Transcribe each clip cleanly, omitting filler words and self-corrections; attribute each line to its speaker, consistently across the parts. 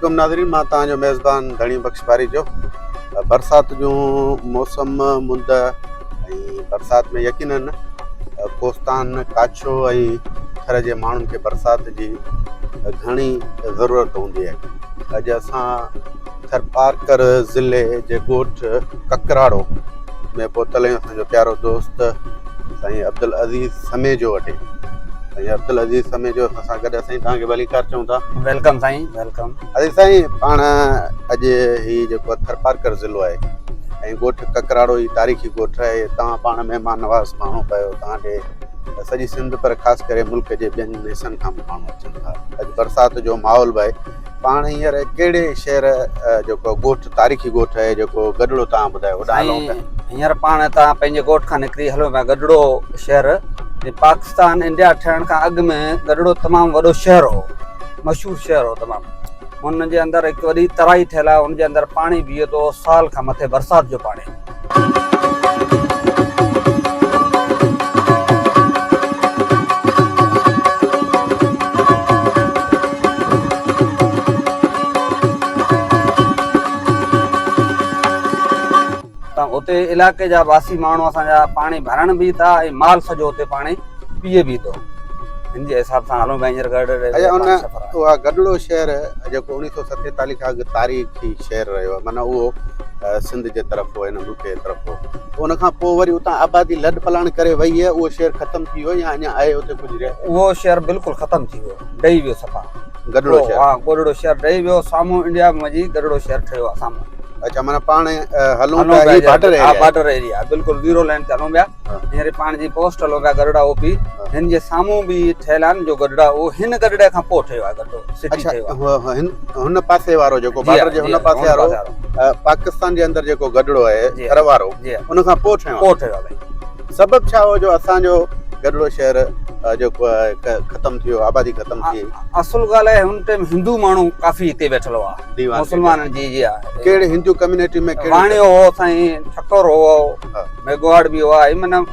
Speaker 1: वालेकुम नाज़रीन, मां तव्हांजो मेज़बान धणी बख़्श बारी जो बरसात जो मौसम मुंद ऐं बरसात में यकीनन कोस्तान काछो ऐं थर जे माण्हुनि खे बरसात जी घणी ज़रूरत हूंदी आहे। अॼु असां थरपारकर ज़िले जे ॻोठ ककराड़ो में पहुतल आहियूं असांजो प्यारो दोस्त साईं अब्दुल अज़ीज़ समेजो वटि। साईं अब्दुल अज़ीज़ समेजो असां गॾु। साईं तव्हांखे भलीकार चऊं था।
Speaker 2: वेलकम साईं, वेलकम।
Speaker 1: अरे साईं, पाण अॼु ही जेको थरपारकर ज़िलो आहे ऐं ॻोठ ककराड़ो ही तारीख़ी ॻोठ आहे। तव्हां पाण महिमान नवाज़ माण्हू पियो, तव्हां ॾे सॼी सिंध पर ख़ासि करे मुल्क जे ॿियनि हिसनि खां माण्हू अचनि था। अॼु बरसाति जो माहौल बि आहे। पाण हींअर कहिड़े शहर जेको ॻोठ तारीख़ी ॻोठ आहे जेको गॾड़ो तव्हां ॿुधायो?
Speaker 2: हींअर पाण तव्हां पंहिंजे ॻोठ खां निकिरी हलो पिया गॾड़ो शहर। पाकिस्तान इंडिया ठहण खां अॻु में गॾड़ो तमामु वॾो शहर हो, मशहूरु शहर हो तमामु। हुन जे अंदरि हिकु वॾी तराई ठहियल आहे, हुनजे अंदरि पाणी बीहे थो साल खां मथे, बरसाति जो पाणी। उते इलाइक़े जा वासी माण्हू असांजा पाणी भरण बि था ऐं माल सॼो उते पाणी पीए बि थो। हिन जे हिसाब सां हलूं पिया हींअर
Speaker 1: उहा गॾड़ो शहर जेको 1947 खां अॻु तारीख़ी शहर रहियो आहे, माना उहो सिंध जे तरफ़ हो, हिन मुल्क जे तरफ़ हो। उन खां पोइ वरी उतां आबादी लॾ पलाण करे वई आहे, उहो शहर ख़तमु थी वियो या अञा आहे उते कुझु रहियो?
Speaker 2: उहो शहर बिल्कुलु ख़तमु थी वियो, ॾेई वियो सफ़ा।
Speaker 1: गॾड़ो शहर?
Speaker 2: हा, गॾड़ो शहर ॾेई वियो। साम्हूं इंडिया में जी गॾड़ो शहर ठहियो आहे साम्हूं।
Speaker 1: अच्छा, माना पाण हलूं पिया ही
Speaker 2: बॉर्डर एरिया, बिल्कुलु ज़ीरो लाइन ते हलूं पिया। हींअर पाण जी पोस्ट हलो पिया गॾड़ा ओपी। हिन जे साम्हूं बि ठहियल आहिनि जो गॾड़ा, उहो हिन गॾड़े खां पोइ ठहियो आहे गॾड़ो सिटी ठहियो आहे।
Speaker 1: हुन पासे वारो जेको बॉर्डर जे हुन पासे वारो पाकिस्तान जे अंदरि जेको गॾड़ो आहे घर वारो, उन खां पोइ ठहियो आहे। सबब छा हो जो असांजो गॾड़ो शहर जेको ख़तमु थी वियो, आबादी ख़तमु थी?
Speaker 2: असुल ॻाल्हि आहे, हुन टाइम हिंदू माण्हू काफ़ी हिते वेठल हुआ, मुस्लमान जी आहे।
Speaker 1: कहिड़े हिंदू कम्युनिटी में?
Speaker 2: वाणियो हो साईं, ठक्कर हो, मेघवाड़ बि हुआ, मन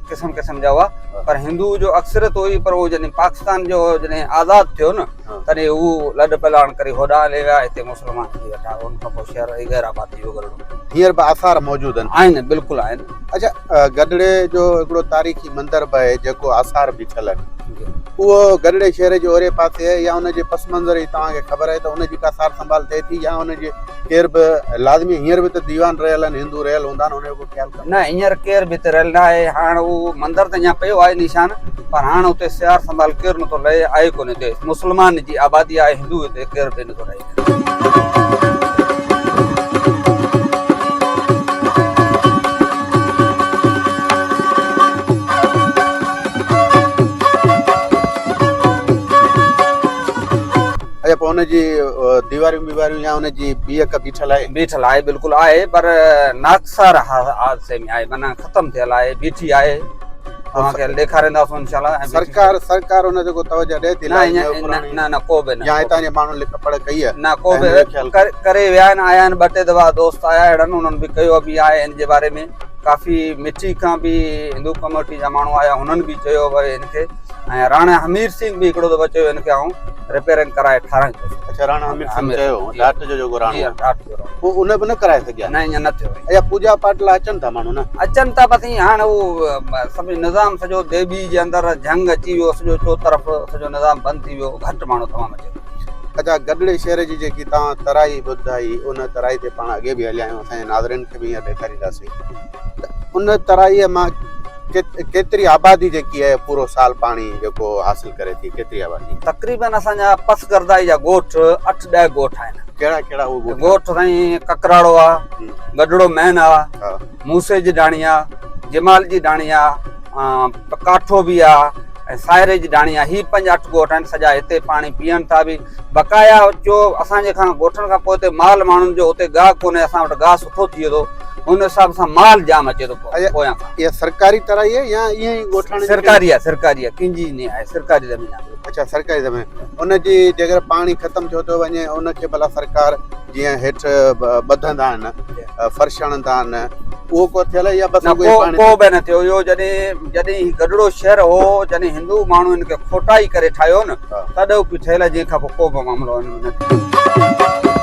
Speaker 2: किस्म किस्म जा हुआ। पर हिंदू जो अक्सरियत हुई। पर उहो जॾहिं पाकिस्तान जो जॾहिं आज़ादु थियो न, तॾहिं हू लॾ पलाण करे होॾां हली विया, हिते मुस्लमान थी वेठा। उन खां पोइ शहर गैर आबाद थी वियो गॾड़ो।
Speaker 1: हींअर बि आसार मौजूदु
Speaker 2: आहिनि, बिल्कुलु आहिनि।
Speaker 1: अच्छा, गॾड़े जो हिकिड़ो तारीख़ी मंदर बि आहे जेको आसार बीठल आहिनि, उहो गॾड़े शहर जे ओरे पासे आहे या हुनजे पस मंज़र ई तव्हांखे ख़बर आहे त हुनजी का सार संभाल थिए थी या हुनजे केर बि लाज़मी? हींअर बि त दीवान रहियल आहिनि, हिंदू रहियल हूंदा आहिनि, हुनजो को ख़्यालु
Speaker 2: न? हींअर केर बि त रहियल न आहे। हाणे उहो मंदर त अञा पियो आहे निशान, पर हाणे उते सार संभाल केरु नथो रहे, आहे कोन्हे। हिते मुस्लमान जी आबादी आहे, हिंदू हिते केर बि नथो रहे।
Speaker 1: पोइ हुनजी दीवारियूं या हुनजी बीहक बीठल आहे?
Speaker 2: बीठल आहे, बिल्कुलु आहे, पर नाक़सार हादसे में आहे, माना ख़तमु थियल आहे, बीठी आहे। तव्हांखे ॾेखारींदासीं इंशाल्लाह।
Speaker 1: सरकार हुन जेको तवजो ॾे थी?
Speaker 2: न, को बि न।
Speaker 1: या हितां जे माण्हुनि लिख पढ़ कई आहे?
Speaker 2: न, को बि करे विया आहिनि, आया आहिनि। 2-3 दफ़ा दोस्त आया अहिड़नि, उन्हनि बि कयो बि आहे हिन जे बारे में। काफ़ी मिठी खां बि हिंदू कम्यूनिटी जा माण्हू आया, हुननि बि चयो भई हिनखे। ऐं राणा हमीर सिंह बि हिकिड़ो दफ़ो चयो हिनखे आऊं रिपेयरिंग कराए ठाराईंदुसि।
Speaker 1: अच्छा, राणा हमीर सिंह चयो? ॾाट जो जेको राणो, पोइ उन बि न कराए सघिया?
Speaker 2: न, ईअं न थियो।
Speaker 1: अच्छा, पूजा पाठ लाइ अचनि था माण्हू? न
Speaker 2: अचनि था, बसि हाणे उहो सभु निज़ाम सॼो देवी जे अंदरि जंग अची वियो, सॼो चो तरफ़ सॼो निज़ाम बंदि थी वियो, घटि माण्हू तमामु अचे।
Speaker 1: अच्छा, गॾड़े शहर जी जेकी तव्हां तराई ॿुधाई, उन तराई ते पाण अॻे बि हलिया आहियूं, असांजे नाज़रीन खे बि हींअर ॾेखारींदासीं। उन तराईअ मां केतिरी आबादी जेकी आहे पूरो साल पाणी जेको हासिल करे थी, केतिरी आबादी?
Speaker 2: तक़रीबन असांजा पसगरदाई जा ॻोठ 8-10 ॻोठ आहिनि।
Speaker 1: कहिड़ा कहिड़ा उहे
Speaker 2: ॻोठ? साईं ककराड़ो आहे, गॾड़ो मैन आहे, मूसे जी डाणी आहे, जमाल जी डाणी आहे, काठो बि आहे, ऐं सायरे जी डाणी आहे। ही 5-8 ॻोठ आहिनि सॼा। हिते पाणी पीअनि था बि बक़ाया। जो असांजे खां ॻोठनि खां पोइ हिते माल माण्हुनि जो उते गाह कोन्हे, असां वटि गाह सुठो थी वियो थो, हुन हिसाब सां माल जाम अचे थो पोयां खां। इहा
Speaker 1: सरकारी तराई आहे या ईअं ई ॻोठाणी?
Speaker 2: सरकारी आहे, किंजी न आहे, सरकारी ज़मीन आहे।
Speaker 1: अच्छा, सरकारी ज़मीन। हुनजी जेकर पाणी ख़तमु थियो थो वञे, उनखे भला सरकार जीअं हेठि ॿधंदा आहिनि, फर्श हणंदा आहिनि, उहो को थियल या बसि
Speaker 2: को बि न थियो? इहो जॾहिं गॾड़ो शहर हो, जॾहिं हिंदू माण्हू हिनखे खोटाई करे ठाहियो न, तॾहिं बि ठहियल, जंहिंखां पोइ को बि मामिलो न थियो।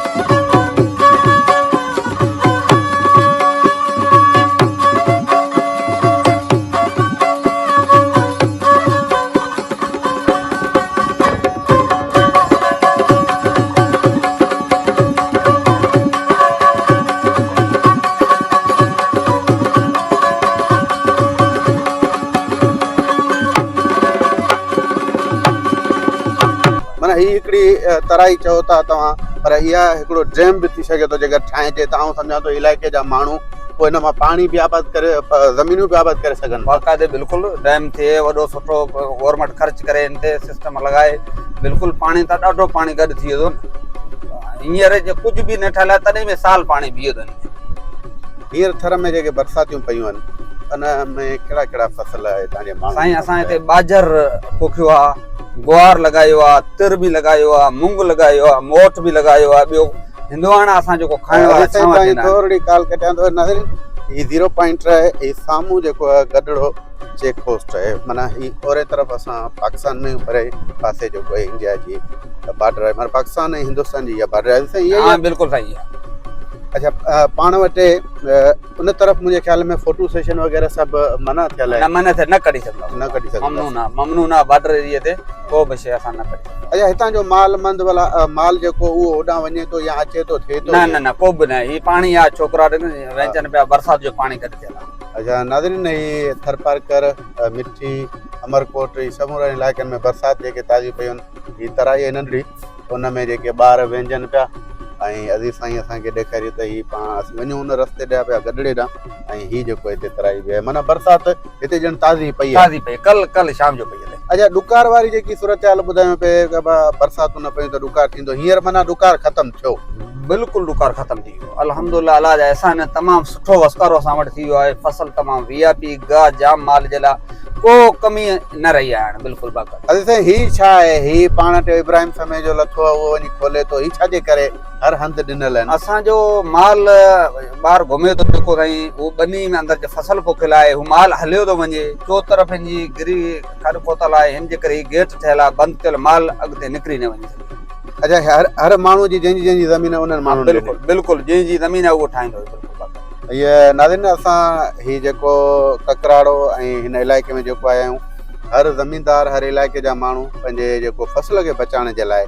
Speaker 1: ही हिकिड़ी तराई चओ था तव्हां, पर इहा हिकिड़ो ड्रेम बि थी सघे थो जेकर ठाहिजे त आउं सम्झां थो इलाइक़े जा माण्हू पोइ हिन मां पाणी बि आबाद करे ज़मीनूं बि आबाद करे सघनि।
Speaker 2: बाक़ाइदे बिल्कुलु डैम थिए वॾो सुठो गवर्नमेंट ख़र्च करे हिन ते सिस्टम लॻाए, बिल्कुलु पाणी त ॾाढो पाणी गॾु थी वेंदो न। हींअर जे कुझु बि न ठहियल आहे तॾहिं बि साल पाणी बीहो अथनि।
Speaker 1: हींअर थर में जेके बरसातियूं पयूं आहिनि उन में कहिड़ा कहिड़ा फसल तव्हांजे माण्हू?
Speaker 2: साईं असां हिते बाजर पोखियो आहे, गुआर लॻायो आहे, तिर बि लॻायो आहे, मुंग लॻायो आहे, मोठ बि लॻायो आहे, ॿियो हिंदुवाणा असां जेको खाइणो आहे।
Speaker 1: थोरी काल कटियां थो नज़र ही 0 पॉइंट आहे, ही साम्हूं जेको आहे गडड़ो चेक पोस्ट आहे, माना ही ओरे तरफ़ असां पाकिस्तान में परे पासे जेको आहे इंडिया जी बॉर्डर आहे, माना पाकिस्तान ऐं हिंदुस्तान जी इहा बॉर्डर आहे। साईं
Speaker 2: हा बिल्कुलु सही आहे।
Speaker 1: अच्छा, पाण वटि उन तरफ़ मुंहिंजे ख्याल में फोटो सेशन वग़ैरह सभु मना थियल आहे?
Speaker 2: न मना थिए, न कढी सघंदा,
Speaker 1: न कढी सघंदा,
Speaker 2: ममनून आहे बॉर्डर एरिया ते, को बि शइ असां न कढी सघंदा।
Speaker 1: अच्छा, हितां जो माल मंद वाला माल जेको उहो होॾां वञे थो या अचे थो थिए थो?
Speaker 2: न न न को बि न, ही पाणी आहे छोकिरा वेचनि पिया, बरसाति जो पाणी गॾु थियल आहे।
Speaker 1: अच्छा नाज़रीन, ही थरपारकर, मिठी, अमरकोट, ही समूरे इलाइक़नि में बरसाति जेके ताज़ी पयूं आहिनि, ही तराई नंढड़ी उन में जेके ॿार वेंजनि पिया ऐं अज़ीज़ साईं असांखे ॾेखारियो त ही पाण असीं वञूं उन रस्ते ॾियां पिया गडड़े ॾांहुं, ऐं ही जेको हिते तराई बि आहे, माना बरसाति हिते ॼण ताज़ी पई आहे।
Speaker 2: ताज़ी पई, कल शाम जो पई आहे।
Speaker 1: अच्छा, ॾुकार वारी जेकी सूरत हाल ॿुधायूं पिए कि बरसाति न पयूं त ॾुकार थींदो, हींअर माना ॾुकार ख़तमु थियो?
Speaker 2: बिल्कुलु ॾुकार ख़तमु थी वियो, अल्हम्दुलिल्लाह, अलाह जा अहसान, तमामु सुठो वसकारो असां वटि थी वियो आहे। फसल तमामु VIP, गाह जाम माल जे लाइ को कमी न रही आहे हाणे, बिल्कुलु बाक़ाइदा।
Speaker 1: अॼु साईं ही छा आहे? ही पाण ते इब्राहिम समय जो लथो आहे, उहो वञी खोले थो, ही छाजे करे हर हंधि ॾिनल आहिनि?
Speaker 2: असांजो माल ॿाहिरि घुमे थो जेको साईं, उहो ॿनी में अंदरि जो फसल पोखियल आहे, हू माल हलियो थो वञे, चो तरफ़ हिनजी गिरी खर पोतल आहे, हिन जे करे गेट ठहियल आहे, बंदि कयल माल अॻिते निकिरी न वञे सघे।
Speaker 1: अच्छा, हर माण्हू जी जंहिंजी ज़मीन आहे उन्हनि माण्हुनि
Speaker 2: बिल्कुलु बिल्कुलु जंहिंजी ज़मीन आहे उहो ठाहींदो। बिल्कुलु
Speaker 1: इहे नाज़रीन, असां ही जेको ककराड़ो ऐं हिन इलाइक़े में जेको आया आहियूं, हर ज़मीनदार, हर इलाइक़े जा माण्हू पंहिंजे जेको फसल खे बचाइण जे लाइ,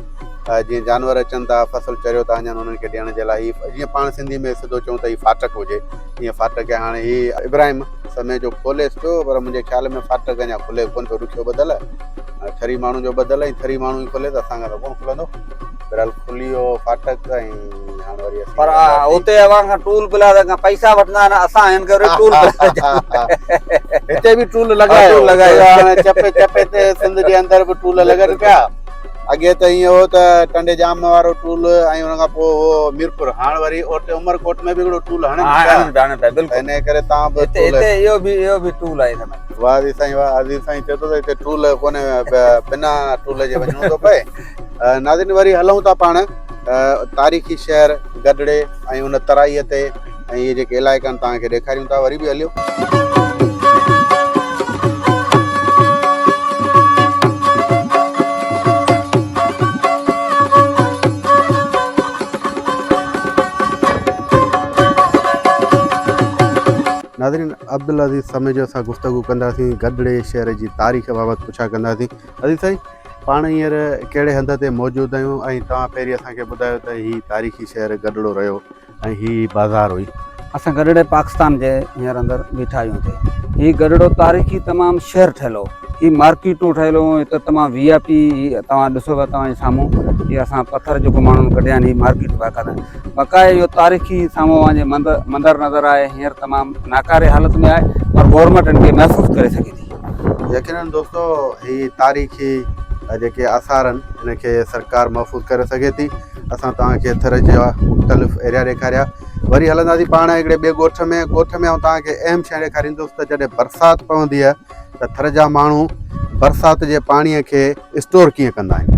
Speaker 1: जीअं जानवर अचनि था, फसल चरियो था वञनि, उन्हनि खे ॾियण जे लाइ, जीअं पाण सिंधी में सिधो चऊं त ही फाटक हुजे, ईअं फाटक आहे। हाणे ही इब्राहिम समय जो खोलेसि पियो, पर मुंहिंजे ख्याल में फाटक अञा खुले कोन पियो, रुखियो ॿधल आहे, थरी माण्हू जो ॿधल आहे, थरी माण्हू ई खोले त असांखां त कोन खुलंदो। बहरहाल खुली वियो फाटक, ऐं हाणे वरी
Speaker 2: पर उते अवां खां टूल प्लाज़ा खां पैसा वठंदा आहिनि, असां हिन करे टूल
Speaker 1: हिते बि टूल लॻायो, हाणे चपे चपे ते सिंध जे अंदरि बि टूल लॻनि पिया। अॻे त ईअं हो त टंडे जाम वारो टूल ऐं हुन खां पोइ हो मीरपुर, हाणे वरी ओटे उमरकोट में बि हिकिड़ो टूल हणनि पिया, इन करे तव्हां बि
Speaker 2: इहो बि टूल आहे।
Speaker 1: वाह जी साईं वाह, अज़ीज़ साईं चए थो त हिते टूल कोन्हे, बिना टूल जे वञिणो थो पए। नाज़रीन, वरी हलूं था पाण तारीख़ी शहर गडड़े ऐं उन तराईअ ते, ऐं इहे जेके इलाइक़ा आहिनि तव्हांखे ॾेखारियूं था, वरी बि हलियो। नाज़रीन, अब्दुल अज़ीज़ समय जो असां गुफ़्तगू कंदासीं, गडड़े शहर जी तारीख़ बाबति पुछा कंदासीं। अज़ीज़ साईं, पाण हींअर कहिड़े हंध ते मौजूदु आहियूं, ऐं तव्हां पहिरीं असांखे ॿुधायो त ही तारीख़ी शहर गडड़ो रहियो ऐं ही बाज़ार हुई?
Speaker 2: असां गडड़े पाकिस्तान जे हींअर अंदरि बीठा आहियूं हिते। ही गडड़ो तारीख़ी तमामु शहर ठहियल हो, ही मार्केटूं ठहियल हुयूं, हिते तमामु VIP, तव्हां ॾिसो था तव्हांजे साम्हूं, हीअ असां पथर जेको माण्हुनि कढिया आहिनि, ही मार्केट बक़ाए इहो तारीख़ी साम्हूं वञे मंदरु नज़र आहे, हींअर तमामु नाकारे हालत में आहे, पर गवर्नमेंट हिन खे महफ़ूज़ करे सघे थी।
Speaker 1: यकीनन दोस्तो, ही तारीख़ी जेके आसार आहिनि हिनखे सरकार महफ़ूज़ करे सघे थी। असां तव्हांखे थर जा मुख़्तलिफ़ एरिया ॾेखारिया, वरी हलंदासीं पाण हिकिड़े ॿिए ॻोठ में आऊं तव्हांखे अहम शइ ॾेखारींदुसि त जॾहिं बरसाति पवंदी आहे त थर जा माण्हू बरसाति जे पाणीअ खे स्टोर कीअं कंदा आहिनि।